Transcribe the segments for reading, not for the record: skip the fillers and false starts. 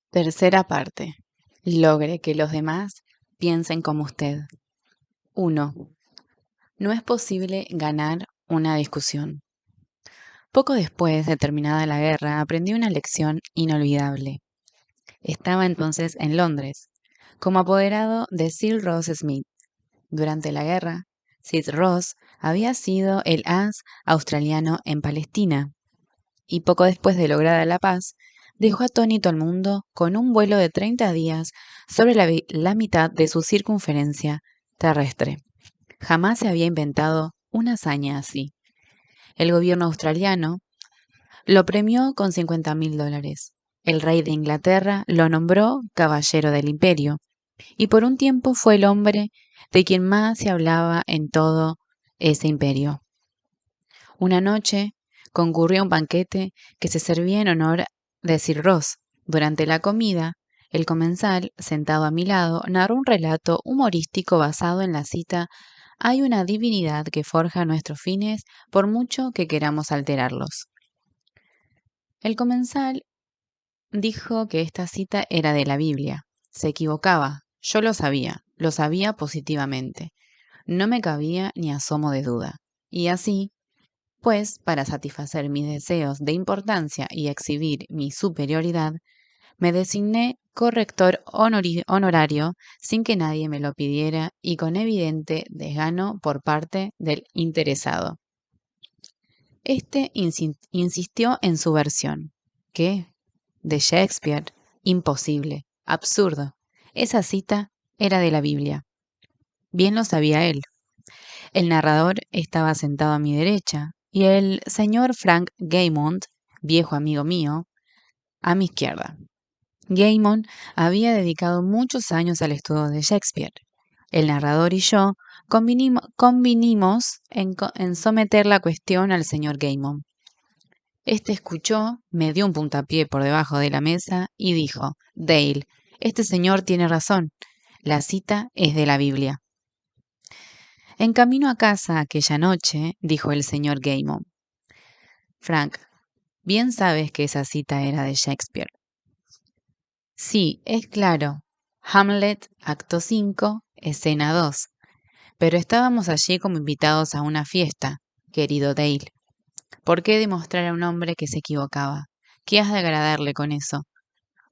Tercera parte. Logre que los demás piensen como usted. 1. No es posible ganar una discusión. Poco después de terminada la guerra, aprendí una lección inolvidable. Estaba entonces en Londres, como apoderado de Sir Ross Smith. Durante la guerra, Sir Ross había sido el as australiano en Palestina, y poco después de lograda la paz, dejó atónito al mundo con un vuelo de 30 días sobre la mitad de su circunferencia terrestre. Jamás se había inventado una hazaña así. El gobierno australiano lo premió con $50.000. El rey de Inglaterra lo nombró caballero del imperio, y por un tiempo fue el hombre de quien más se hablaba en todo ese imperio. Una noche concurrió a un banquete que se servía en honor de Sir Ross. Durante la comida, el comensal, sentado a mi lado, narró un relato humorístico basado en la cita: «Hay una divinidad que forja nuestros fines por mucho que queramos alterarlos». El comensal dijo que esta cita era de la Biblia. Se equivocaba. Yo lo sabía positivamente. No me cabía ni asomo de duda. Y así, pues, para satisfacer mis deseos de importancia y exhibir mi superioridad, me designé corrector honorario sin que nadie me lo pidiera y con evidente desgano por parte del interesado. Este insistió en su versión. ¿Qué? ¿De Shakespeare? Imposible, absurdo. Esa cita era de la Biblia. Bien lo sabía él. El narrador estaba sentado a mi derecha y el señor Frank Gaymond, viejo amigo mío, a mi izquierda. Gaymond había dedicado muchos años al estudio de Shakespeare. El narrador y yo convinimos en someter la cuestión al señor Gaymond. Este escuchó, me dio un puntapié por debajo de la mesa y dijo: «Dale, este señor tiene razón. La cita es de la Biblia». En camino a casa aquella noche, dijo el señor Gaymond: «Frank, bien sabes que esa cita era de Shakespeare». «Sí, es claro. Hamlet, acto 5, escena 2. Pero estábamos allí como invitados a una fiesta, querido Dale. ¿Por qué demostrar a un hombre que se equivocaba? ¿Qué has de agradarle con eso?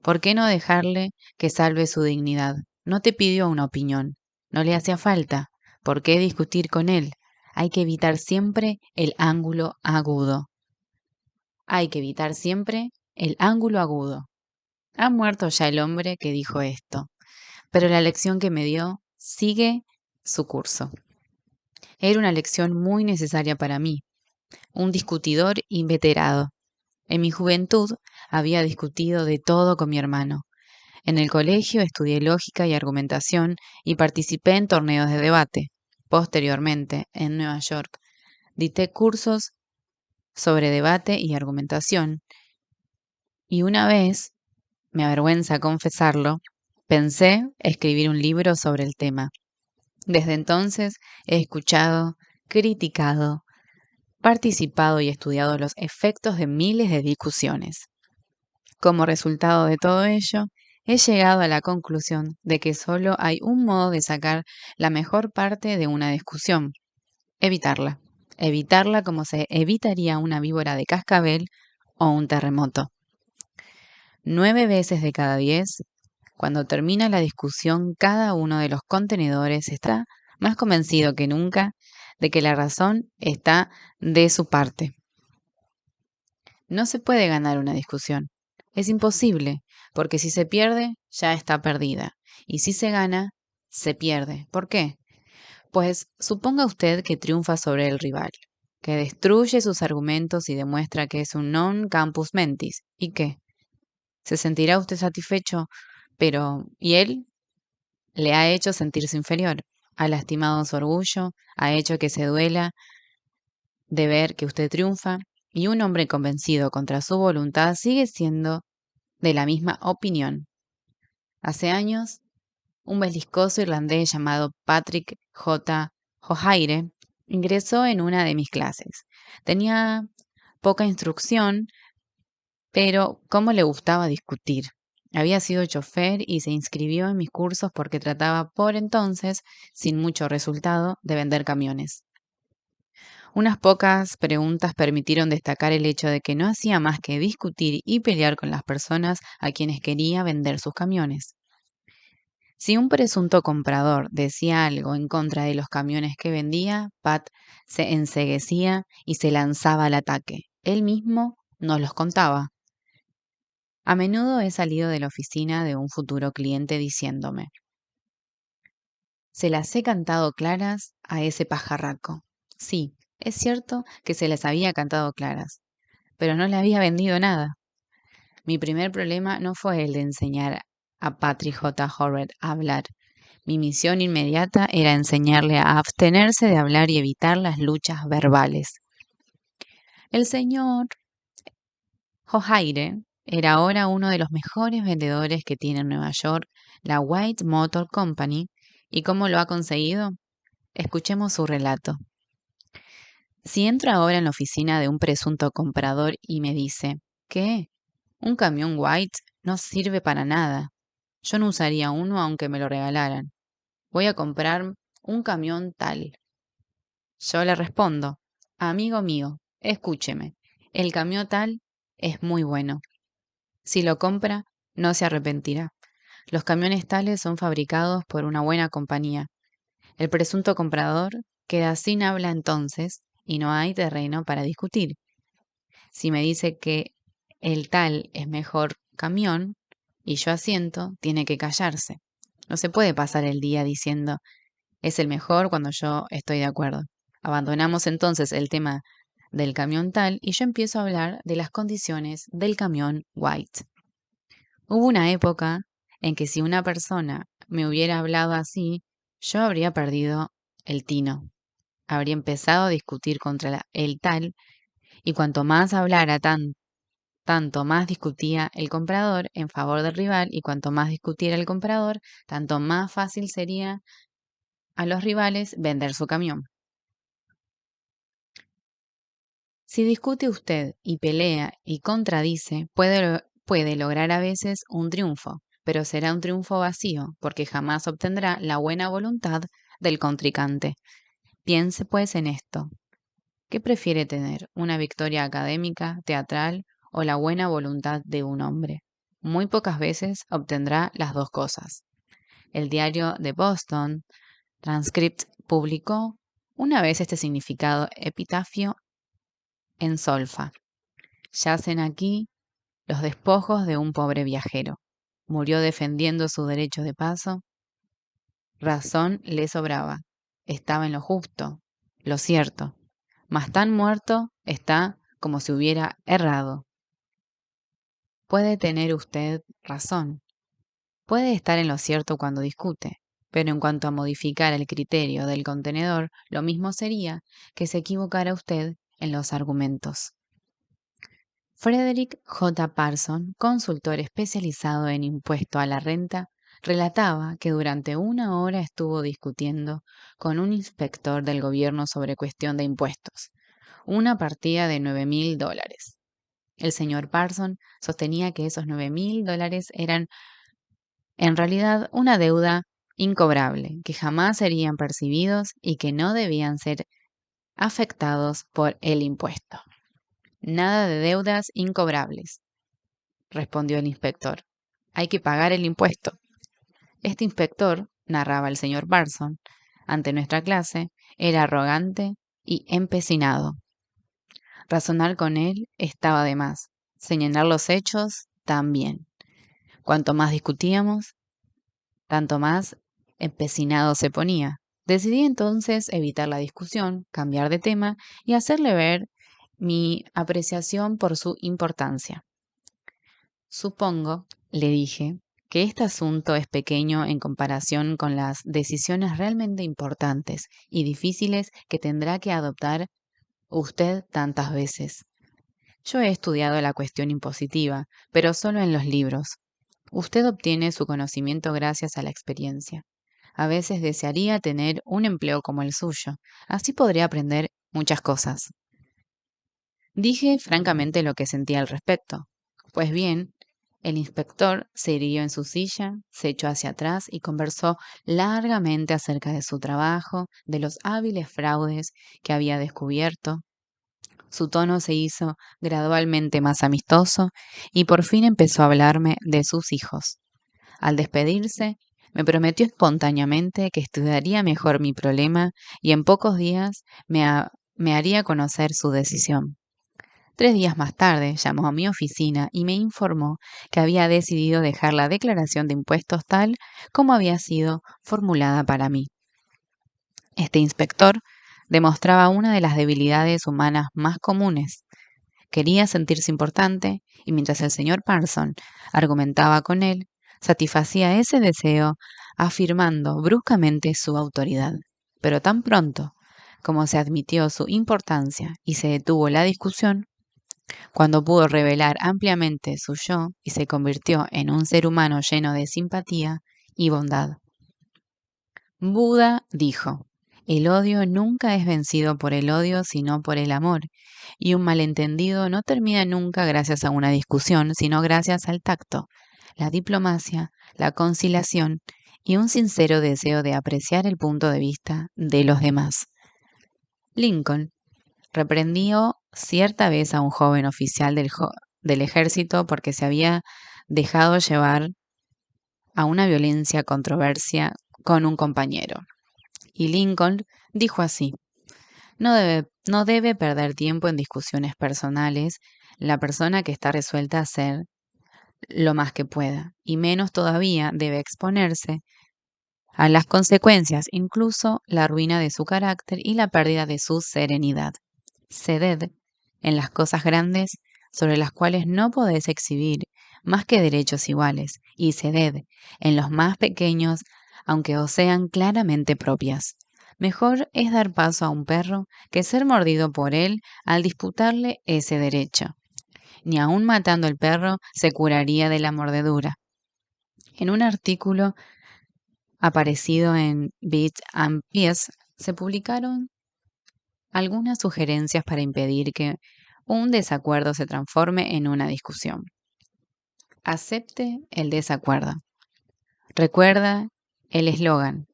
¿Por qué no dejarle que salve su dignidad? No te pidió una opinión. No le hacía falta. ¿Por qué discutir con él? Hay que evitar siempre el ángulo agudo. Hay que evitar siempre el ángulo agudo. Ha muerto ya el hombre que dijo esto, pero la lección que me dio sigue su curso. Era una lección muy necesaria para mí, un discutidor inveterado. En mi juventud había discutido de todo con mi hermano. En el colegio estudié lógica y argumentación y participé en torneos de debate. Posteriormente, en Nueva York, dicté cursos sobre debate y argumentación. Y una vez, me avergüenza confesarlo, pensé escribir un libro sobre el tema. Desde entonces he escuchado, criticado, participado y estudiado los efectos de miles de discusiones. Como resultado de todo ello, he llegado a la conclusión de que solo hay un modo de sacar la mejor parte de una discusión: evitarla. Evitarla como se evitaría una víbora de cascabel o un terremoto. 9 veces de cada 10, cuando termina la discusión, cada uno de los contenedores está más convencido que nunca de que la razón está de su parte. No se puede ganar una discusión. Es imposible, porque si se pierde, ya está perdida. Y si se gana, se pierde. ¿Por qué? Pues suponga usted que triunfa sobre el rival, que destruye sus argumentos y demuestra que es un non campus mentis. ¿Y qué? ¿Se sentirá usted satisfecho? Pero, ¿y él? Le ha hecho sentirse inferior, ha lastimado su orgullo, ha hecho que se duela de ver que usted triunfa, y un hombre convencido contra su voluntad sigue siendo de la misma opinión. Hace años, un beliscoso irlandés llamado Patrick J. O'Hare ingresó en una de mis clases. Tenía poca instrucción, pero cómo le gustaba discutir. Había sido chofer y se inscribió en mis cursos porque trataba por entonces, sin mucho resultado, de vender camiones. Unas pocas preguntas permitieron destacar el hecho de que no hacía más que discutir y pelear con las personas a quienes quería vender sus camiones. Si un presunto comprador decía algo en contra de los camiones que vendía, Pat se enceguecía y se lanzaba al ataque. Él mismo nos los contaba. A menudo he salido de la oficina de un futuro cliente diciéndome, se las he cantado claras a ese pajarraco. Sí, es cierto que se las había cantado claras, pero no le había vendido nada. Mi primer problema no fue el de enseñar a Patrick J. Horrett a hablar. Mi misión inmediata era enseñarle a abstenerse de hablar y evitar las luchas verbales. El señor O'Hare era ahora uno de los mejores vendedores que tiene en Nueva York la White Motor Company. ¿Y cómo lo ha conseguido? Escuchemos su relato. Si entro ahora en la oficina de un presunto comprador y me dice, ¿qué? ¿Un camión White? No sirve para nada. Yo no usaría uno aunque me lo regalaran. Voy a comprar un camión tal. Yo le respondo, amigo mío, escúcheme, el camión tal es muy bueno. Si lo compra, no se arrepentirá. Los camiones tales son fabricados por una buena compañía. El presunto comprador queda sin habla entonces y no hay terreno para discutir. Si me dice que el tal es mejor camión y yo asiento, tiene que callarse. No se puede pasar el día diciendo es el mejor cuando yo estoy de acuerdo. Abandonamos entonces el tema del camión tal y yo empiezo a hablar de las condiciones del camión White. Hubo una época en que si una persona me hubiera hablado así, yo habría perdido el tino. Habría empezado a discutir contra el tal y cuanto más hablara tanto más discutía el comprador en favor del rival y cuanto más discutiera el comprador, tanto más fácil sería a los rivales vender su camión. Si discute usted y pelea y contradice, puede lograr a veces un triunfo, pero será un triunfo vacío, porque jamás obtendrá la buena voluntad del contrincante. Piense pues en esto. ¿Qué prefiere tener, una victoria académica, teatral o la buena voluntad de un hombre? Muy pocas veces obtendrá las dos cosas. El diario de Boston Transcript publicó una vez este significado epitafio en solfa. Yacen aquí los despojos de un pobre viajero. Murió defendiendo su derecho de paso. Razón le sobraba. Estaba en lo justo, lo cierto. Mas tan muerto está como si hubiera errado. Puede tener usted razón. Puede estar en lo cierto cuando discute, pero en cuanto a modificar el criterio del contenedor, lo mismo sería que se equivocara usted en los argumentos. Frederick J. Parson, consultor especializado en impuesto a la renta, relataba que durante una hora estuvo discutiendo con un inspector del gobierno sobre cuestión de impuestos, una partida de $9,000. El señor Parson sostenía que esos $9,000 eran en realidad una deuda incobrable, que jamás serían percibidos y que no debían ser afectados por el impuesto. Nada de deudas incobrables, respondió el inspector. Hay que pagar el impuesto. Este inspector, narraba el señor Parson, ante nuestra clase, era arrogante y empecinado. Razonar con él estaba de más. Señalar los hechos también. Cuanto más discutíamos, tanto más empecinado se ponía. Decidí entonces evitar la discusión, cambiar de tema y hacerle ver mi apreciación por su importancia. Supongo, le dije, que este asunto es pequeño en comparación con las decisiones realmente importantes y difíciles que tendrá que adoptar usted tantas veces. Yo he estudiado la cuestión impositiva, pero solo en los libros. Usted obtiene su conocimiento gracias a la experiencia. A veces desearía tener un empleo como el suyo. Así podría aprender muchas cosas. Dije francamente lo que sentía al respecto. Pues bien, El inspector se irguió en su silla, se echó hacia atrás y conversó largamente acerca de su trabajo, de los hábiles fraudes que había descubierto. Su tono se hizo gradualmente más amistoso y por fin empezó a hablarme de sus hijos. Al despedirse, me prometió espontáneamente que estudiaría mejor mi problema y en pocos días me haría conocer su decisión. 3 días más tarde llamó a mi oficina y me informó que había decidido dejar la declaración de impuestos tal como había sido formulada para mí. Este inspector demostraba una de las debilidades humanas más comunes. Quería sentirse importante y mientras el señor Parson argumentaba con él, satisfacía ese deseo afirmando bruscamente su autoridad. Pero tan pronto como se admitió su importancia y se detuvo la discusión, cuando pudo revelar ampliamente su yo y se convirtió en un ser humano lleno de simpatía y bondad. Buda dijo, el odio nunca es vencido por el odio, sino por el amor, y un malentendido no termina nunca gracias a una discusión, sino gracias al tacto, la diplomacia, la conciliación y un sincero deseo de apreciar el punto de vista de los demás. Lincoln reprendió cierta vez a un joven oficial del ejército porque se había dejado llevar a una controversia con un compañero. Y Lincoln dijo así, no debe perder tiempo en discusiones personales la persona que está resuelta a hacer lo más que pueda, y menos todavía debe exponerse a las consecuencias, incluso la ruina de su carácter y la pérdida de su serenidad. Ceded en las cosas grandes sobre las cuales no podéis exhibir más que derechos iguales, y ceded en los más pequeños, aunque os sean claramente propias. Mejor es dar paso a un perro que ser mordido por él al disputarle ese derecho. Ni aun matando el perro se curaría de la mordedura. En un artículo aparecido en Bits and Pieces se publicaron algunas sugerencias para impedir que un desacuerdo se transforme en una discusión. Acepte el desacuerdo. Recuerda el eslogan.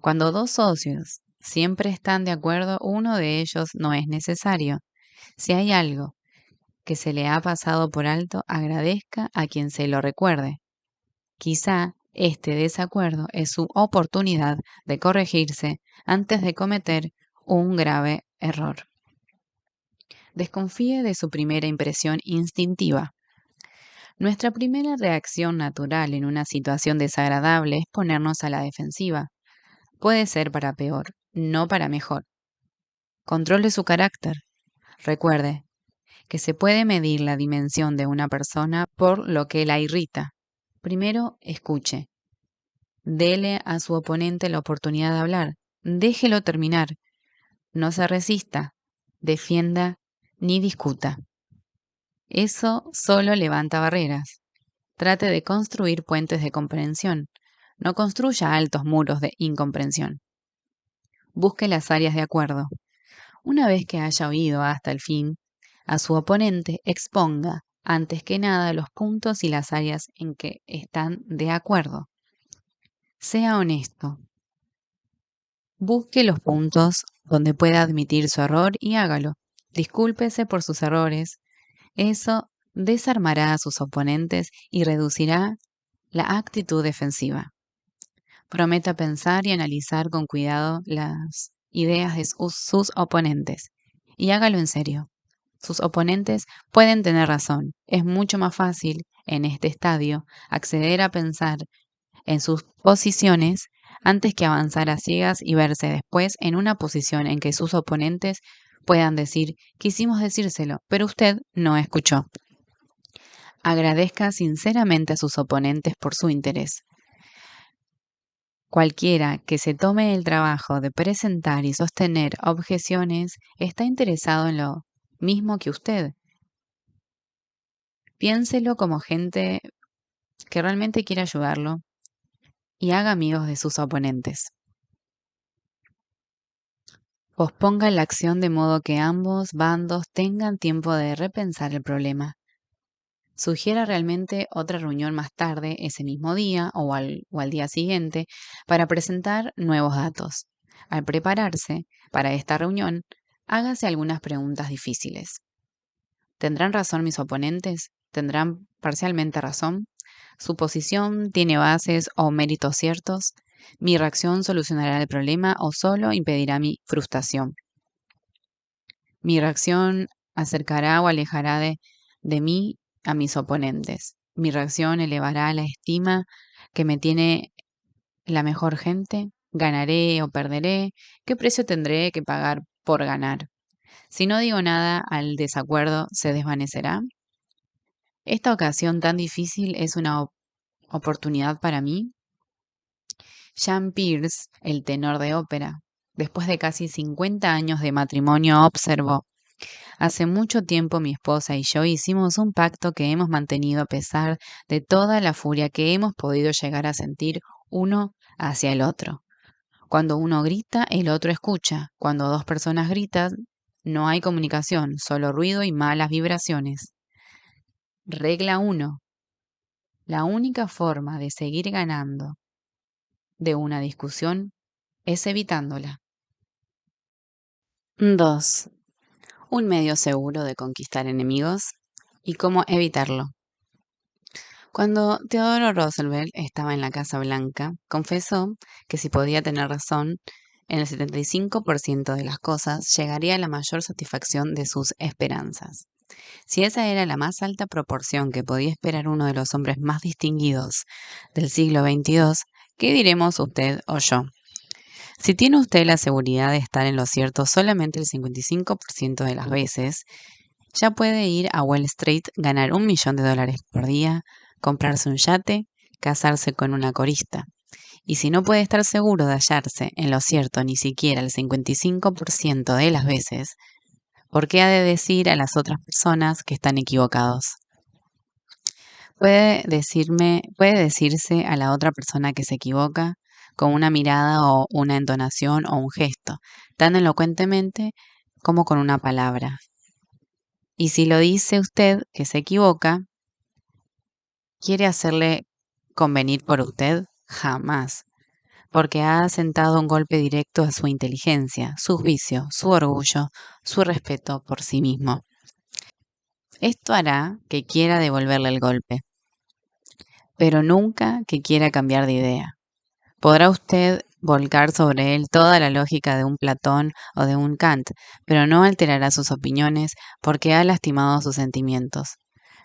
Cuando dos socios siempre están de acuerdo, uno de ellos no es necesario. Si hay algo que se le ha pasado por alto, agradezca a quien se lo recuerde. Quizá este desacuerdo es su oportunidad de corregirse antes de cometer un grave error. Desconfíe de su primera impresión instintiva. Nuestra primera reacción natural en una situación desagradable es ponernos a la defensiva. Puede ser para peor, no para mejor. Controle su carácter. Recuerde que se puede medir la dimensión de una persona por lo que la irrita. Primero, escuche. Dele a su oponente la oportunidad de hablar. Déjelo terminar. No se resista, defienda ni discuta. Eso solo levanta barreras. Trate de construir puentes de comprensión. No construya altos muros de incomprensión. Busque las áreas de acuerdo. Una vez que haya oído hasta el fin a su oponente, exponga, antes que nada, los puntos y las áreas en que están de acuerdo. Sea honesto. Busque los puntos donde pueda admitir su error y hágalo. Discúlpese por sus errores. Eso desarmará a sus oponentes y reducirá la actitud defensiva. Prometa pensar y analizar con cuidado las ideas de sus oponentes y hágalo en serio. Sus oponentes pueden tener razón. Es mucho más fácil, en este estadio, acceder a pensar en sus posiciones antes que avanzar a ciegas y verse después en una posición en que sus oponentes puedan decir, quisimos decírselo, pero usted no escuchó. Agradezca sinceramente a sus oponentes por su interés. Cualquiera que se tome el trabajo de presentar y sostener objeciones está interesado en lo mismo que usted. Piénselo como gente que realmente quiere ayudarlo y haga amigos de sus oponentes. Posponga la acción de modo que ambos bandos tengan tiempo de repensar el problema. Sugiera realmente otra reunión más tarde, ese mismo día o al día siguiente, para presentar nuevos datos. Al prepararse para esta reunión, hágase algunas preguntas difíciles. ¿Tendrán razón mis oponentes? ¿Tendrán parcialmente razón? ¿Su posición tiene bases o méritos ciertos? ¿Mi reacción solucionará el problema o solo impedirá mi frustración? ¿Mi reacción acercará o alejará de mí a mis oponentes? ¿Mi reacción elevará la estima que me tiene la mejor gente? ¿Ganaré o perderé? ¿Qué precio tendré que pagar por ganar? Si no digo nada, ¿al desacuerdo se desvanecerá? ¿Esta ocasión tan difícil es una oportunidad para mí? Jean Pierce, el tenor de ópera, después de casi 50 años de matrimonio, observó: hace mucho tiempo mi esposa y yo hicimos un pacto que hemos mantenido a pesar de toda la furia que hemos podido llegar a sentir uno hacia el otro. Cuando uno grita, el otro escucha. Cuando dos personas gritan, no hay comunicación, solo ruido y malas vibraciones. Regla 1. La única forma de seguir ganando de una discusión es evitándola. 2. Un medio seguro de conquistar enemigos y cómo evitarlo. Cuando Theodore Roosevelt estaba en la Casa Blanca, confesó que si podía tener razón en el 75% de las cosas, llegaría a la mayor satisfacción de sus esperanzas. Si esa era la más alta proporción que podía esperar uno de los hombres más distinguidos del siglo XXII, ¿qué diremos usted o yo? Si tiene usted la seguridad de estar en lo cierto solamente el 55% de las veces, ya puede ir a Wall Street, ganar $1.000.000 por día, comprarse un yate, casarse con una corista. Y si no puede estar seguro de hallarse en lo cierto ni siquiera el 55% de las veces, ¿por qué ha de decir a las otras personas que están equivocados? Puede decirse a la otra persona que se equivoca con una mirada o una entonación o un gesto, tan elocuentemente como con una palabra. Y si lo dice usted que se equivoca, ¿quiere hacerle convenir por usted? Jamás, porque ha asentado un golpe directo a su inteligencia, su juicio, su orgullo, su respeto por sí mismo. Esto hará que quiera devolverle el golpe, pero nunca que quiera cambiar de idea. Podrá usted volcar sobre él toda la lógica de un Platón o de un Kant, pero no alterará sus opiniones porque ha lastimado sus sentimientos.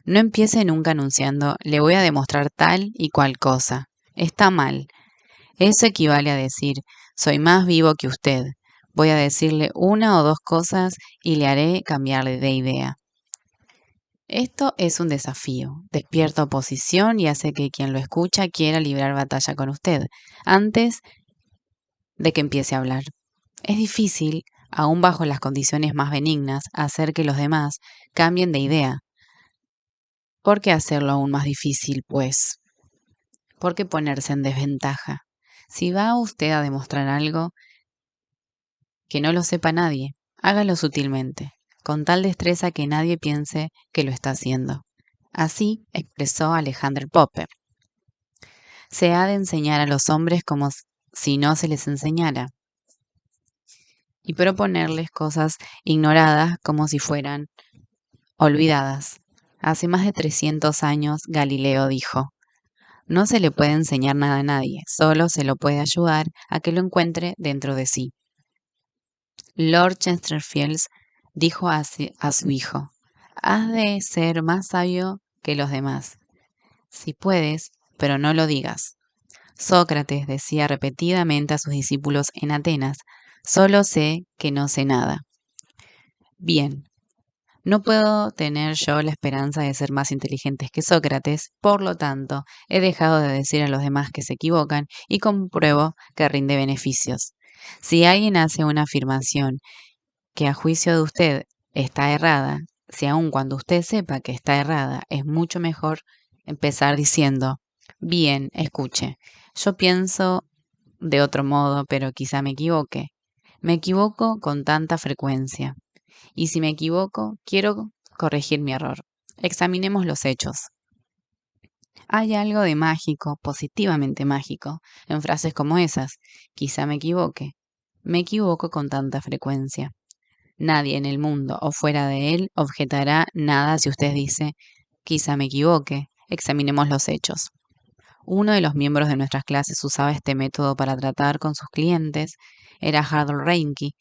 No empiece nunca anunciando, le voy a demostrar tal y cual cosa. Está mal. Eso equivale a decir, soy más vivo que usted. Voy a decirle una o dos cosas y le haré cambiarle de idea. Esto es un desafío, despierta oposición y hace que quien lo escucha quiera librar batalla con usted antes de que empiece a hablar. Es difícil, aun bajo las condiciones más benignas, hacer que los demás cambien de idea. ¿Por qué hacerlo aún más difícil, pues? ¿Por qué ponerse en desventaja? Si va usted a demostrar algo que no lo sepa nadie, hágalo sutilmente, con tal destreza que nadie piense que lo está haciendo. Así expresó Alexander Popper. Se ha de enseñar a los hombres como si no se les enseñara, y proponerles cosas ignoradas como si fueran olvidadas. Hace más de 300 años Galileo dijo: no se le puede enseñar nada a nadie, solo se lo puede ayudar a que lo encuentre dentro de sí. Lord Chesterfield dijo a su hijo: has de ser más sabio que los demás, si puedes, pero no lo digas. Sócrates decía repetidamente a sus discípulos en Atenas: solo sé que no sé nada. Bien, no puedo tener yo la esperanza de ser más inteligentes que Sócrates, por lo tanto, he dejado de decir a los demás que se equivocan y compruebo que rinde beneficios. Si alguien hace una afirmación que a juicio de usted está errada, si aun cuando usted sepa que está errada, es mucho mejor empezar diciendo: bien, escuche, yo pienso de otro modo, pero quizá me equivoque. Me equivoco con tanta frecuencia. Y si me equivoco, quiero corregir mi error. Examinemos los hechos. Hay algo de mágico, positivamente mágico, en frases como esas. Quizá me equivoque. Me equivoco con tanta frecuencia. Nadie en el mundo o fuera de él objetará nada si usted dice, quizá me equivoque. Examinemos los hechos. Uno de los miembros de nuestras clases usaba este método para tratar con sus clientes. Era Harold Reinke,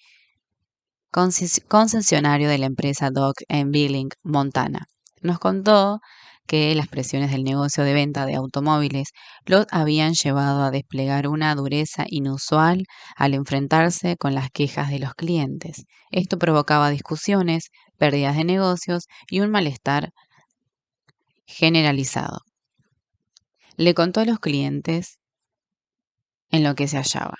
concesionario de la empresa Dodge en Billings, Montana. Nos contó que las presiones del negocio de venta de automóviles los habían llevado a desplegar una dureza inusual al enfrentarse con las quejas de los clientes. Esto provocaba discusiones, pérdidas de negocios y un malestar generalizado. Le contó a los clientes en lo que se hallaba.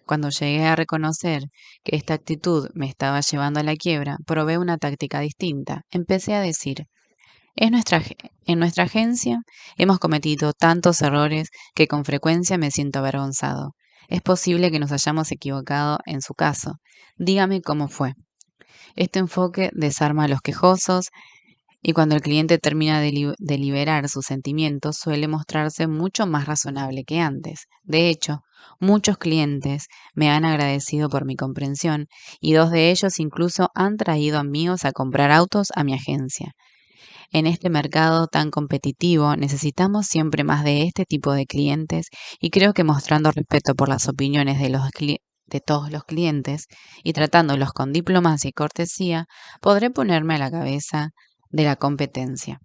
Cuando llegué a reconocer que esta actitud me estaba llevando a la quiebra, probé una táctica distinta. Empecé a decir, en nuestra agencia hemos cometido tantos errores que con frecuencia me siento avergonzado. Es posible que nos hayamos equivocado en su caso. Dígame cómo fue. Este enfoque desarma a los quejosos y cuando el cliente termina de liberar sus sentimientos suele mostrarse mucho más razonable que antes. De hecho, muchos clientes me han agradecido por mi comprensión y dos de ellos incluso han traído amigos a comprar autos a mi agencia. En este mercado tan competitivo necesitamos siempre más de este tipo de clientes y creo que mostrando respeto por las opiniones de todos los clientes y tratándolos con diplomacia y cortesía, podré ponerme a la cabeza de la competencia.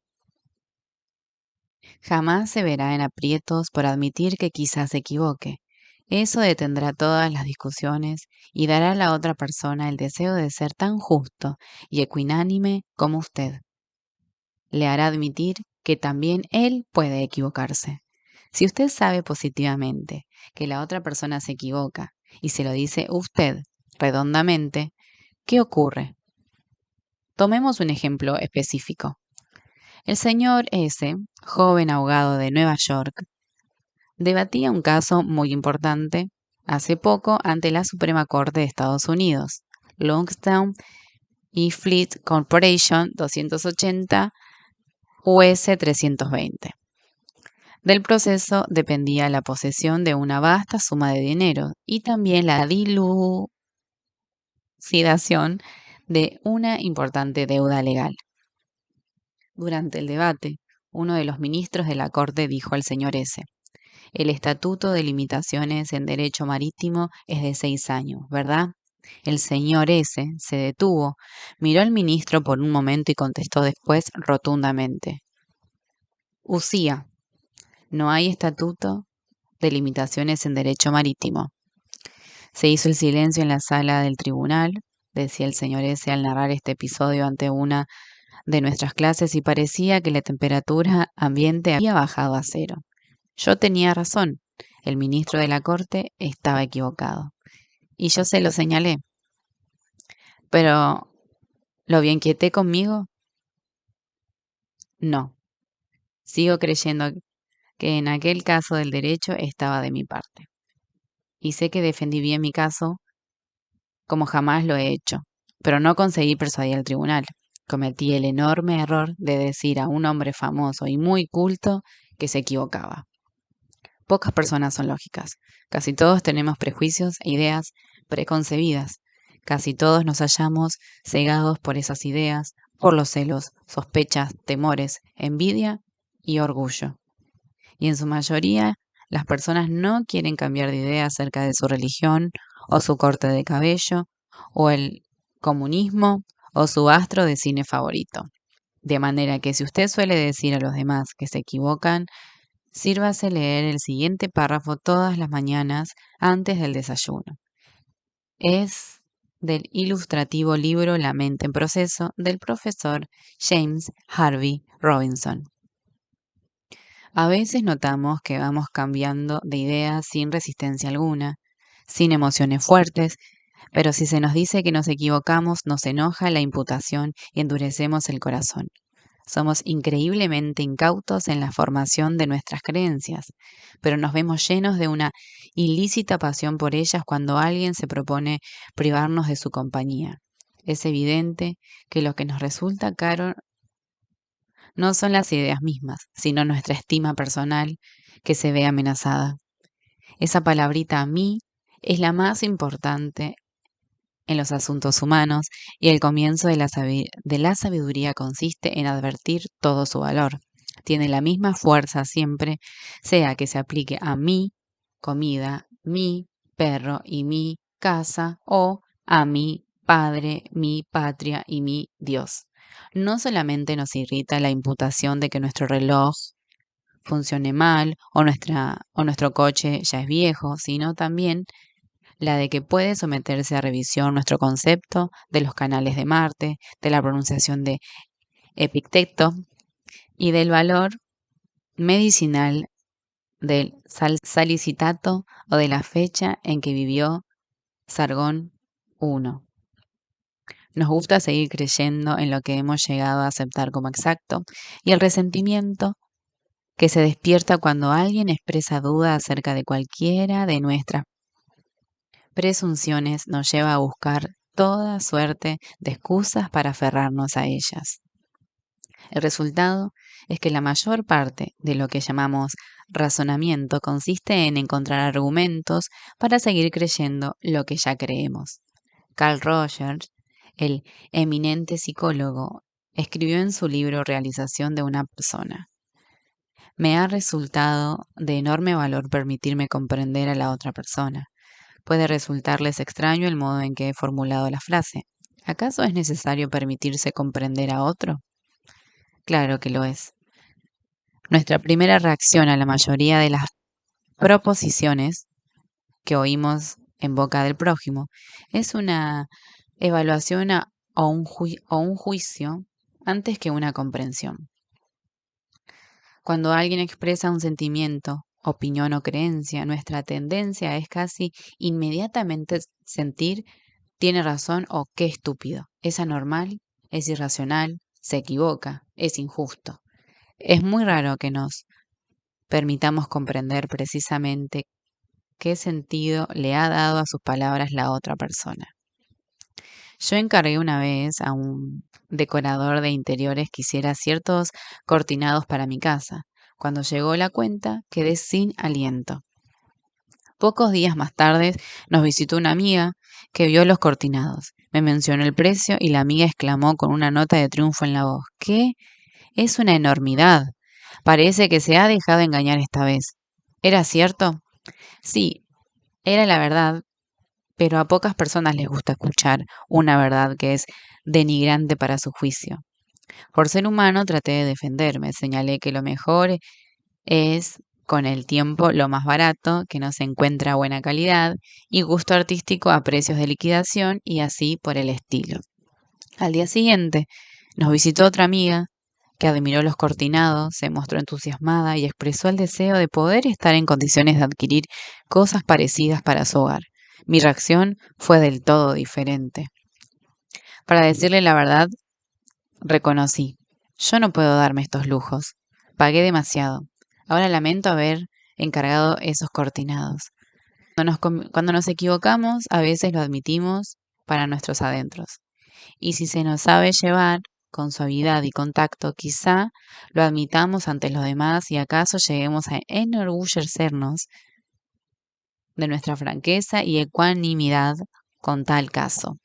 Jamás se verá en aprietos por admitir que quizás se equivoque. Eso detendrá todas las discusiones y dará a la otra persona el deseo de ser tan justo y ecuinánime como usted. Le hará admitir que también él puede equivocarse. Si usted sabe positivamente que la otra persona se equivoca y se lo dice usted redondamente, ¿qué ocurre? Tomemos un ejemplo específico. El señor S., joven abogado de Nueva York, debatía un caso muy importante hace poco ante la Suprema Corte de Estados Unidos, Longstone y Fleet Corporation 280 US 320. Del proceso dependía la posesión de una vasta suma de dinero y también la dilucidación de una importante deuda legal. Durante el debate, uno de los ministros de la Corte dijo al señor S., el Estatuto de Limitaciones en Derecho Marítimo es de 6 años, ¿verdad? El señor S. se detuvo, miró al ministro por un momento y contestó después rotundamente. Usía, no hay estatuto de limitaciones en derecho marítimo. Se hizo el silencio en la sala del tribunal, decía el señor S. al narrar este episodio ante una de nuestras clases y parecía que la temperatura ambiente había bajado a 0. Yo tenía razón. El ministro de la corte estaba equivocado. Y yo se lo señalé. Pero, ¿lo inquieté conmigo? No. Sigo creyendo que en aquel caso del derecho estaba de mi parte. Y sé que defendí bien mi caso como jamás lo he hecho. Pero no conseguí persuadir al tribunal. Cometí el enorme error de decir a un hombre famoso y muy culto que se equivocaba. Pocas personas son lógicas. Casi todos tenemos prejuicios e ideas preconcebidas. Casi todos nos hallamos cegados por esas ideas, por los celos, sospechas, temores, envidia y orgullo. Y en su mayoría, las personas no quieren cambiar de idea acerca de su religión o su corte de cabello o el comunismo o su astro de cine favorito. De manera que si usted suele decir a los demás que se equivocan, sírvase leer el siguiente párrafo todas las mañanas antes del desayuno. Es del ilustrativo libro La mente en proceso del profesor James Harvey Robinson. A veces notamos que vamos cambiando de idea sin resistencia alguna, sin emociones fuertes, pero si se nos dice que nos equivocamos, nos enoja la imputación y endurecemos el corazón. Somos increíblemente incautos en la formación de nuestras creencias, pero nos vemos llenos de una ilícita pasión por ellas cuando alguien se propone privarnos de su compañía. Es evidente que lo que nos resulta caro No son las ideas mismas, sino nuestra estima personal que se ve amenazada. Esa palabrita a mí es la más importante en los asuntos humanos y el comienzo de la sabiduría consiste en advertir todo su valor. Tiene la misma fuerza siempre, sea que se aplique a mi comida, mi perro y mi casa o a mi padre, mi patria y mi Dios. No solamente nos irrita la imputación de que nuestro reloj funcione mal o nuestro coche ya es viejo, sino también la de que puede someterse a revisión nuestro concepto de los canales de Marte, de la pronunciación de Epicteto y del valor medicinal del salicitato o de la fecha en que vivió Sargón I. Nos gusta seguir creyendo en lo que hemos llegado a aceptar como exacto y el resentimiento que se despierta cuando alguien expresa duda acerca de cualquiera de nuestras presunciones nos lleva a buscar toda suerte de excusas para aferrarnos a ellas. El resultado es que la mayor parte de lo que llamamos razonamiento consiste en encontrar argumentos para seguir creyendo lo que ya creemos. Carl Rogers, el eminente psicólogo, escribió en su libro Realización de una persona: me ha resultado de enorme valor permitirme comprender a la otra persona. Puede resultarles extraño el modo en que he formulado la frase. ¿Acaso es necesario permitirse comprender a otro? Claro que lo es. Nuestra primera reacción a la mayoría de las proposiciones que oímos en boca del prójimo es una evaluación o un juicio antes que una comprensión. Cuando alguien expresa un sentimiento, opinión o creencia, nuestra tendencia es casi inmediatamente sentir tiene razón o qué estúpido, es anormal, es irracional, se equivoca, es injusto. Es muy raro que nos permitamos comprender precisamente qué sentido le ha dado a sus palabras la otra persona. Yo encargué una vez a un decorador de interiores que hiciera ciertos cortinados para mi casa. Cuando llegó la cuenta, quedé sin aliento. Pocos días más tarde nos visitó una amiga que vio los cortinados. Me mencionó el precio y la amiga exclamó con una nota de triunfo en la voz: ¿qué? Es una enormidad. Parece que se ha dejado engañar esta vez. ¿Era cierto? Sí, era la verdad, pero a pocas personas les gusta escuchar una verdad que es denigrante para su juicio. Por ser humano traté de defenderme, señalé que lo mejor es con el tiempo lo más barato, que no se encuentra a buena calidad y gusto artístico a precios de liquidación y así por el estilo. Al día siguiente nos visitó otra amiga que admiró los cortinados, se mostró entusiasmada y expresó el deseo de poder estar en condiciones de adquirir cosas parecidas para su hogar. Mi reacción fue del todo diferente. Para decirle la verdad, reconocí: yo no puedo darme estos lujos. Pagué demasiado. Ahora lamento haber encargado esos cortinados. Cuando nos equivocamos, a veces lo admitimos para nuestros adentros. Y si se nos sabe llevar con suavidad y contacto, quizá lo admitamos ante los demás y acaso lleguemos a enorgullecernos de nuestra franqueza y ecuanimidad con tal caso.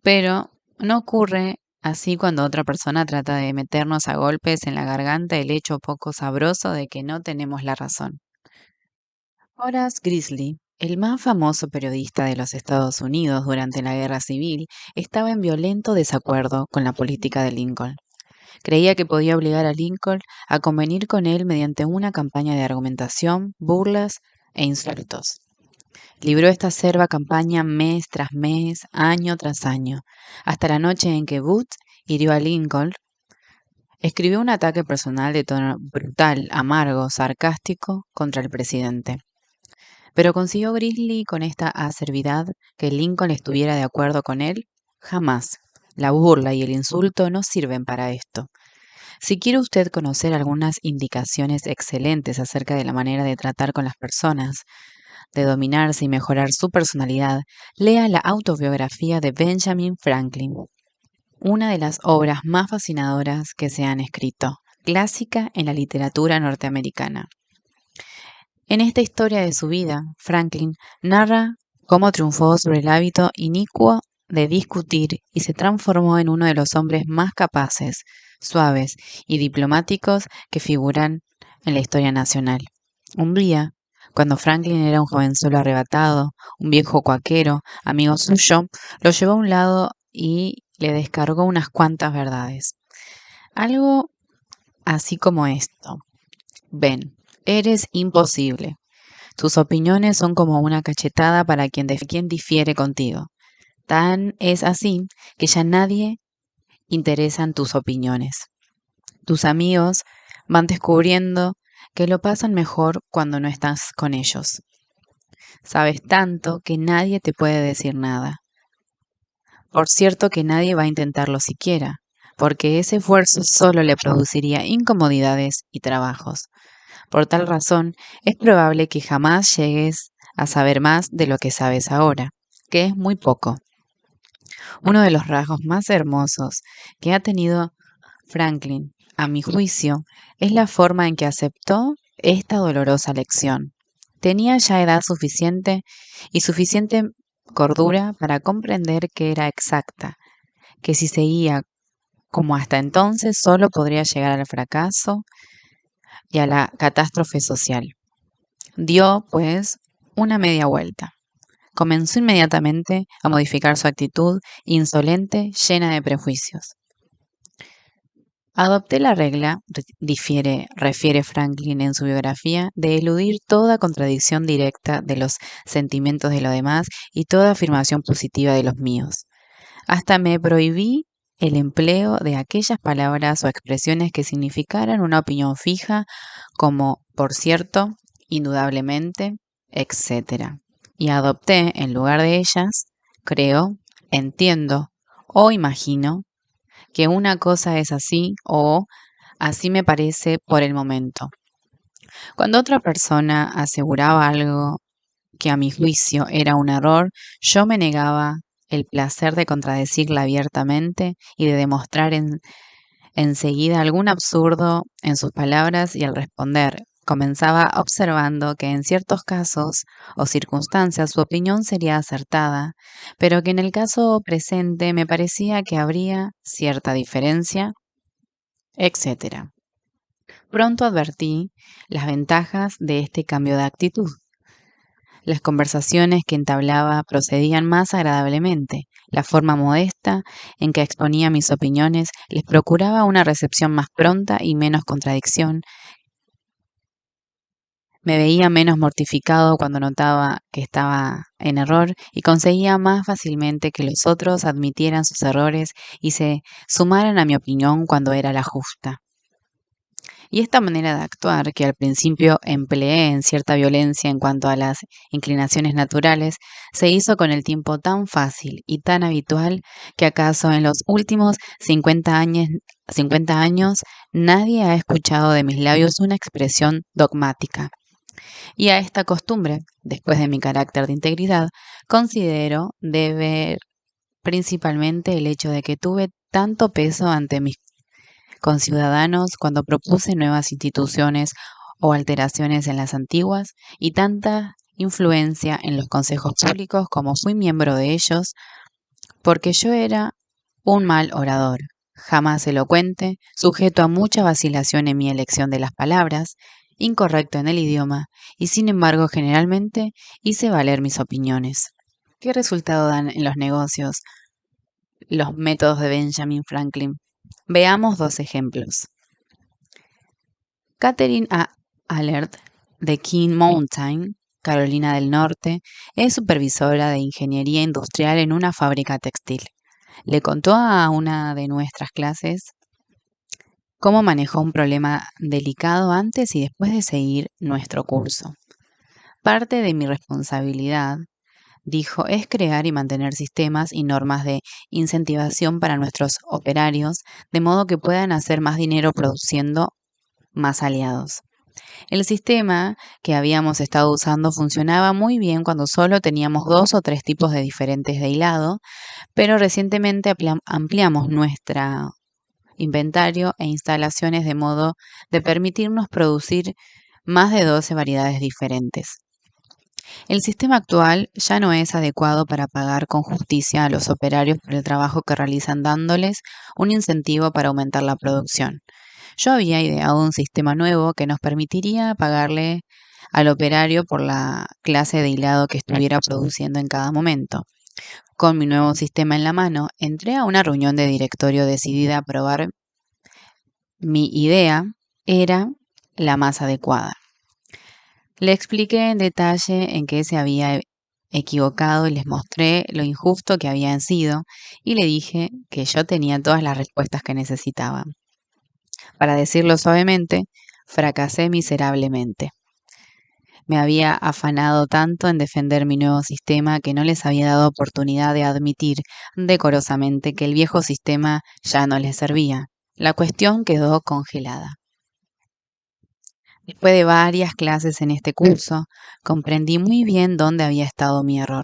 Pero no ocurre así cuando otra persona trata de meternos a golpes en la garganta el hecho poco sabroso de que no tenemos la razón. Horace Greeley, el más famoso periodista de los Estados Unidos durante la Guerra Civil, estaba en violento desacuerdo con la política de Lincoln. Creía que podía obligar a Lincoln a convenir con él mediante una campaña de argumentación, burlas e insultos. Libró esta acerba campaña mes tras mes, año tras año, hasta la noche en que Booth hirió a Lincoln. Escribió un ataque personal de tono brutal, amargo, sarcástico contra el presidente. Pero ¿consiguió Greeley con esta acervidad que Lincoln estuviera de acuerdo con él? Jamás. La burla y el insulto no sirven para esto. Si quiere usted conocer algunas indicaciones excelentes acerca de la manera de tratar con las personas, de dominarse y mejorar su personalidad, lea la autobiografía de Benjamin Franklin. una de las obras más fascinadoras que se han escrito, clásica en la literatura norteamericana. En esta historia de su vida, Franklin narra cómo triunfó sobre el hábito inicuo de discutir y se transformó en uno de los hombres más capaces, suaves y diplomáticos que figuran en la historia nacional. Un día, cuando Franklin era un jovenzuelo arrebatado, un viejo cuaquero, amigo suyo, lo llevó a un lado y le descargó unas cuantas verdades. Algo así como esto. Ben, eres imposible. Tus opiniones son como una cachetada para quien difiere contigo. Tan es así que ya nadie interesan tus opiniones. Tus amigos van descubriendo que lo pasan mejor cuando no estás con ellos. Sabes tanto que nadie te puede decir nada. Por cierto que nadie va a intentarlo siquiera, porque ese esfuerzo solo le produciría incomodidades y trabajos. Por tal razón, es probable que jamás llegues a saber más de lo que sabes ahora, que es muy poco. Uno de los rasgos más hermosos que ha tenido Franklin, a mi juicio, es la forma en que aceptó esta dolorosa lección. Tenía ya edad suficiente y suficiente cordura para comprender que era exacta, que si seguía como hasta entonces solo podría llegar al fracaso y a la catástrofe social. Dio, pues, una media vuelta. Comenzó inmediatamente a modificar su actitud insolente, llena de prejuicios. Adopté la regla, refiere Franklin en su biografía, de eludir toda contradicción directa de los sentimientos de los demás y toda afirmación positiva de los míos. Hasta me prohibí el empleo de aquellas palabras o expresiones que significaran una opinión fija, como por cierto, indudablemente, etc. Y adopté, en lugar de ellas, creo, entiendo o imagino que una cosa es así o así me parece por el momento. Cuando otra persona aseguraba algo que a mi juicio era un error, yo me negaba el placer de contradecirla abiertamente y de demostrar enseguida algún absurdo en sus palabras, y al responder comenzaba observando que en ciertos casos o circunstancias su opinión sería acertada, pero que en el caso presente me parecía que habría cierta diferencia, etc. Pronto advertí las ventajas de este cambio de actitud. Las conversaciones que entablaba procedían más agradablemente. La forma modesta en que exponía mis opiniones les procuraba una recepción más pronta y menos contradicción. Me veía menos mortificado cuando notaba que estaba en error y conseguía más fácilmente que los otros admitieran sus errores y se sumaran a mi opinión cuando era la justa. Y esta manera de actuar, que al principio empleé en cierta violencia en cuanto a las inclinaciones naturales, se hizo con el tiempo tan fácil y tan habitual que acaso en los últimos 50 años nadie ha escuchado de mis labios una expresión dogmática. Y a esta costumbre, después de mi carácter de integridad, considero deber principalmente el hecho de que tuve tanto peso ante mis conciudadanos cuando propuse nuevas instituciones o alteraciones en las antiguas, y tanta influencia en los consejos públicos como fui miembro de ellos, porque yo era un mal orador, jamás elocuente, sujeto a mucha vacilación en mi elección de las palabras, incorrecto en el idioma, y sin embargo generalmente hice valer mis opiniones. ¿Qué resultado dan en los negocios los métodos de Benjamin Franklin? Veamos dos ejemplos. Catherine A. Allert, de King Mountain, Carolina del Norte, es supervisora de ingeniería industrial en una fábrica textil. Le contó a una de nuestras clases cómo manejó un problema delicado antes y después de seguir nuestro curso. Parte de mi responsabilidad, dijo, es crear y mantener sistemas y normas de incentivación para nuestros operarios, de modo que puedan hacer más dinero produciendo más aliados. El sistema que habíamos estado usando funcionaba muy bien cuando solo teníamos 2 o 3 tipos de diferentes de hilado, pero recientemente ampliamos nuestro inventario e instalaciones de modo de permitirnos producir más de 12 variedades diferentes. El sistema actual ya no es adecuado para pagar con justicia a los operarios por el trabajo que realizan, dándoles un incentivo para aumentar la producción. Yo había ideado un sistema nuevo que nos permitiría pagarle al operario por la clase de hilado que estuviera produciendo en cada momento. Con mi nuevo sistema en la mano, entré a una reunión de directorio decidida a probar mi idea era la más adecuada. Le expliqué en detalle en qué se había equivocado y les mostré lo injusto que habían sido y le dije que yo tenía todas las respuestas que necesitaba. Para decirlo suavemente, fracasé miserablemente. Me había afanado tanto en defender mi nuevo sistema que no les había dado oportunidad de admitir decorosamente que el viejo sistema ya no les servía. La cuestión quedó congelada. Después de varias clases en este curso, comprendí muy bien dónde había estado mi error.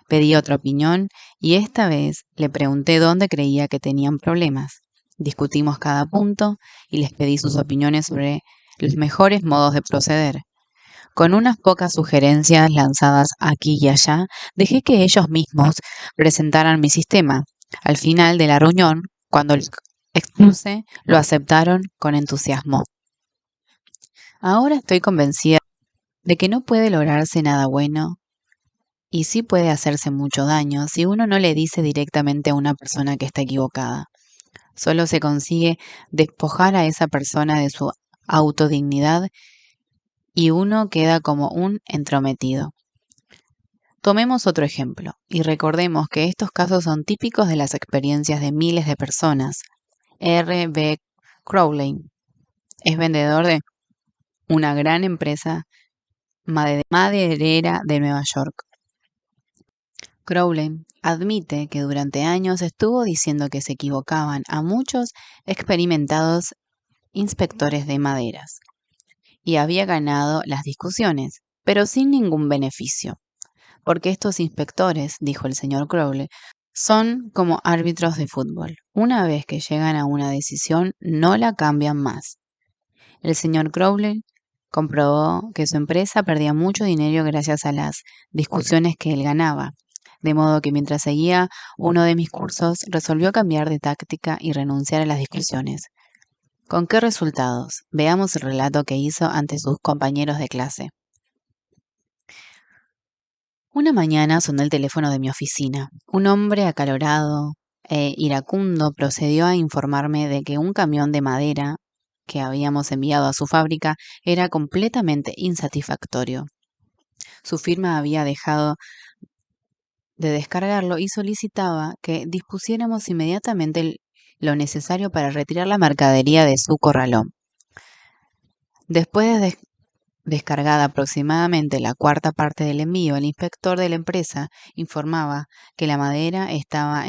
Pedí otra opinión y esta vez le pregunté dónde creía que tenían problemas. Discutimos cada punto y les pedí sus opiniones sobre los mejores modos de proceder. Con unas pocas sugerencias lanzadas aquí y allá, dejé que ellos mismos presentaran mi sistema. Al final de la reunión, cuando lo expuse, lo aceptaron con entusiasmo. Ahora estoy convencida de que no puede lograrse nada bueno y sí puede hacerse mucho daño si uno no le dice directamente a una persona que está equivocada. Solo se consigue despojar a esa persona de su autodignidad y uno queda como un entrometido. Tomemos otro ejemplo y recordemos que estos casos son típicos de las experiencias de miles de personas. R. B. Crowley es vendedor de una gran empresa maderera de Nueva York. Crowley admite que durante años estuvo diciendo que se equivocaban a muchos experimentados inspectores de maderas y había ganado las discusiones, pero sin ningún beneficio. Porque estos inspectores, dijo el señor Crowley, son como árbitros de fútbol. Una vez que llegan a una decisión, no la cambian más. El señor Crowley comprobó que su empresa perdía mucho dinero gracias a las discusiones que él ganaba. De modo que mientras seguía uno de mis cursos, resolvió cambiar de táctica y renunciar a las discusiones. ¿Con qué resultados? Veamos el relato que hizo ante sus compañeros de clase. Una mañana sonó el teléfono de mi oficina. Un hombre acalorado e iracundo procedió a informarme de que un camión de madera que habíamos enviado a su fábrica era completamente insatisfactorio. Su firma había dejado de descargarlo y solicitaba que dispusiéramos inmediatamente lo necesario para retirar la mercadería de su corralón. Después de descargada aproximadamente la cuarta parte del envío, el inspector de la empresa informaba que la madera estaba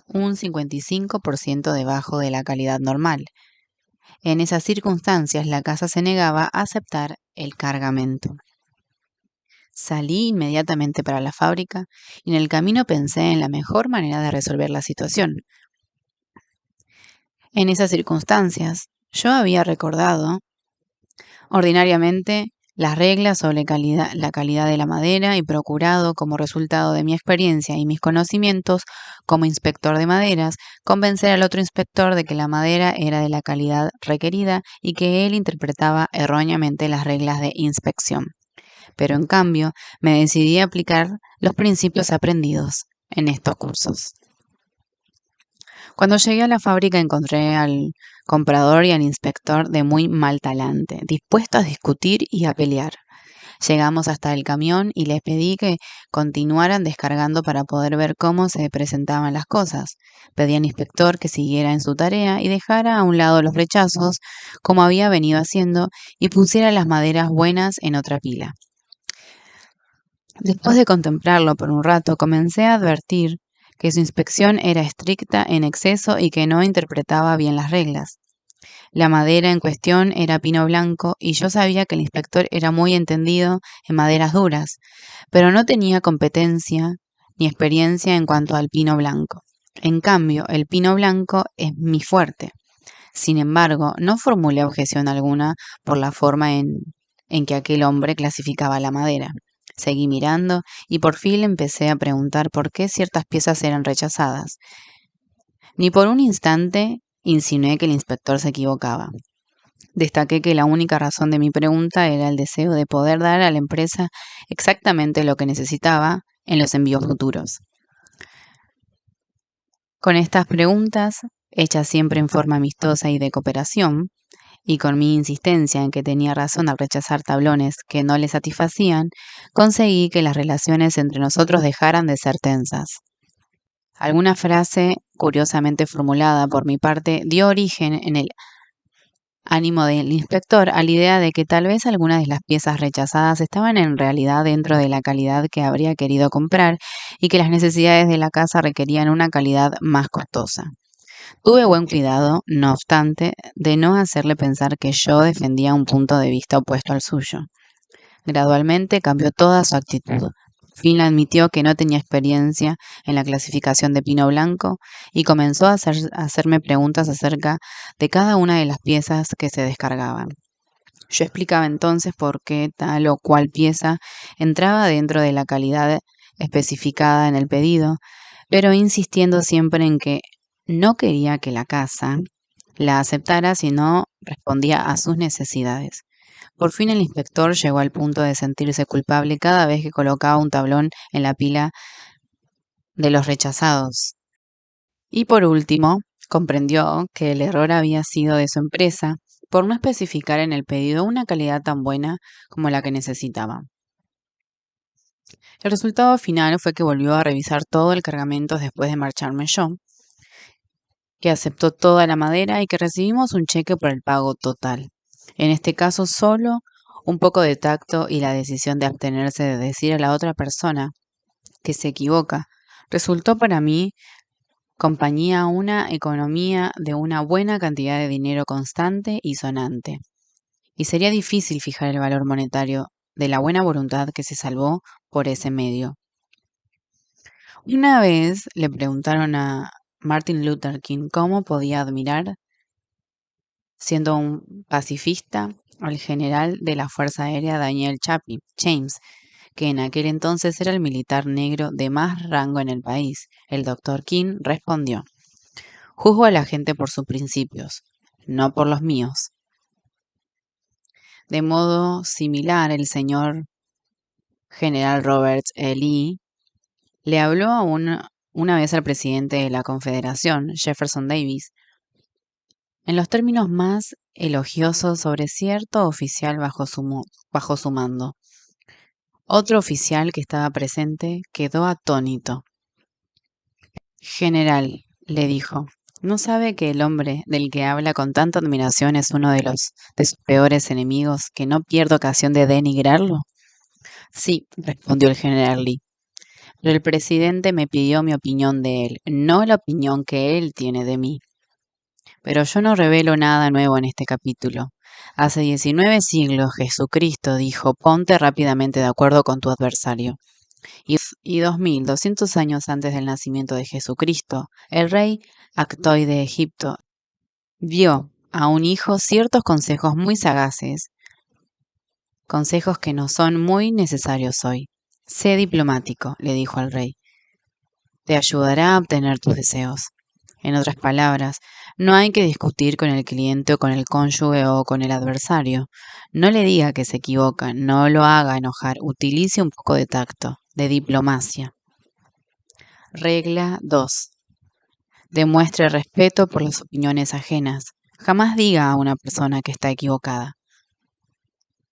un 55% debajo de la calidad normal. En esas circunstancias, la casa se negaba a aceptar el cargamento. Salí inmediatamente para la fábrica y en el camino pensé en la mejor manera de resolver la situación. En esas circunstancias, yo había recordado ordinariamente las reglas sobre la calidad de la madera y procurado, como resultado de mi experiencia y mis conocimientos como inspector de maderas, convencer al otro inspector de que la madera era de la calidad requerida y que él interpretaba erróneamente las reglas de inspección. Pero en cambio, me decidí a aplicar los principios aprendidos en estos cursos. Cuando llegué a la fábrica encontré al comprador y al inspector de muy mal talante, dispuestos a discutir y a pelear. Llegamos hasta el camión y les pedí que continuaran descargando para poder ver cómo se presentaban las cosas. Pedí al inspector que siguiera en su tarea y dejara a un lado los rechazos, como había venido haciendo, y pusiera las maderas buenas en otra pila. Después de contemplarlo por un rato, comencé a advertir que su inspección era estricta en exceso y que no interpretaba bien las reglas. La madera en cuestión era pino blanco y yo sabía que el inspector era muy entendido en maderas duras, pero no tenía competencia ni experiencia en cuanto al pino blanco. En cambio, el pino blanco es mi fuerte. Sin embargo, no formulé objeción alguna por la forma en que aquel hombre clasificaba la madera. Seguí mirando y por fin empecé a preguntar por qué ciertas piezas eran rechazadas. Ni por un instante insinué que el inspector se equivocaba. Destaqué que la única razón de mi pregunta era el deseo de poder dar a la empresa exactamente lo que necesitaba en los envíos futuros. Con estas preguntas, hechas siempre en forma amistosa y de cooperación, y con mi insistencia en que tenía razón al rechazar tablones que no le satisfacían, conseguí que las relaciones entre nosotros dejaran de ser tensas. Alguna frase curiosamente formulada por mi parte dio origen en el ánimo del inspector a la idea de que tal vez algunas de las piezas rechazadas estaban en realidad dentro de la calidad que habría querido comprar y que las necesidades de la casa requerían una calidad más costosa. Tuve buen cuidado, no obstante, de no hacerle pensar que yo defendía un punto de vista opuesto al suyo. Gradualmente cambió toda su actitud. Fin admitió que no tenía experiencia en la clasificación de pino blanco y comenzó a hacerme preguntas acerca de cada una de las piezas que se descargaban. Yo explicaba entonces por qué tal o cual pieza entraba dentro de la calidad especificada en el pedido, pero insistiendo siempre en que no quería que la casa la aceptara si no respondía a sus necesidades. Por fin el inspector llegó al punto de sentirse culpable cada vez que colocaba un tablón en la pila de los rechazados. Y por último, comprendió que el error había sido de su empresa por no especificar en el pedido una calidad tan buena como la que necesitaba. El resultado final fue que volvió a revisar todo el cargamento después de marcharme yo, que aceptó toda la madera y que recibimos un cheque por el pago total. En este caso, solo un poco de tacto y la decisión de abstenerse de decir a la otra persona que se equivoca resultó para mí compañía una economía de una buena cantidad de dinero constante y sonante. Y sería difícil fijar el valor monetario de la buena voluntad que se salvó por ese medio. Una vez le preguntaron a Martin Luther King cómo podía admirar, siendo un pacifista, al general de la Fuerza Aérea Daniel James, que en aquel entonces era el militar negro de más rango en el país. El doctor King respondió: juzgo a la gente por sus principios, no por los míos. De modo similar, el señor general Robert E. Lee le habló una vez al presidente de la Confederación, Jefferson Davis, en los términos más elogiosos sobre cierto oficial bajo su mando. Otro oficial que estaba presente quedó atónito. General, le dijo, ¿no sabe que el hombre del que habla con tanta admiración es uno de sus peores enemigos, que no pierdo ocasión de denigrarlo? Sí, respondió el general Lee, pero el presidente me pidió mi opinión de él, no la opinión que él tiene de mí. Pero yo no revelo nada nuevo en este capítulo. Hace 19 siglos Jesucristo dijo, ponte rápidamente de acuerdo con tu adversario. Y 2200 años antes del nacimiento de Jesucristo, el rey Actoi de Egipto dio a un hijo ciertos consejos muy sagaces, consejos que no son muy necesarios hoy. Sé diplomático, le dijo al rey. Te ayudará a obtener tus deseos. En otras palabras, no hay que discutir con el cliente o con el cónyuge o con el adversario. No le diga que se equivoca, no lo haga enojar, utilice un poco de tacto, de diplomacia. Regla 2. Demuestre respeto por las opiniones ajenas. Jamás diga a una persona que está equivocada.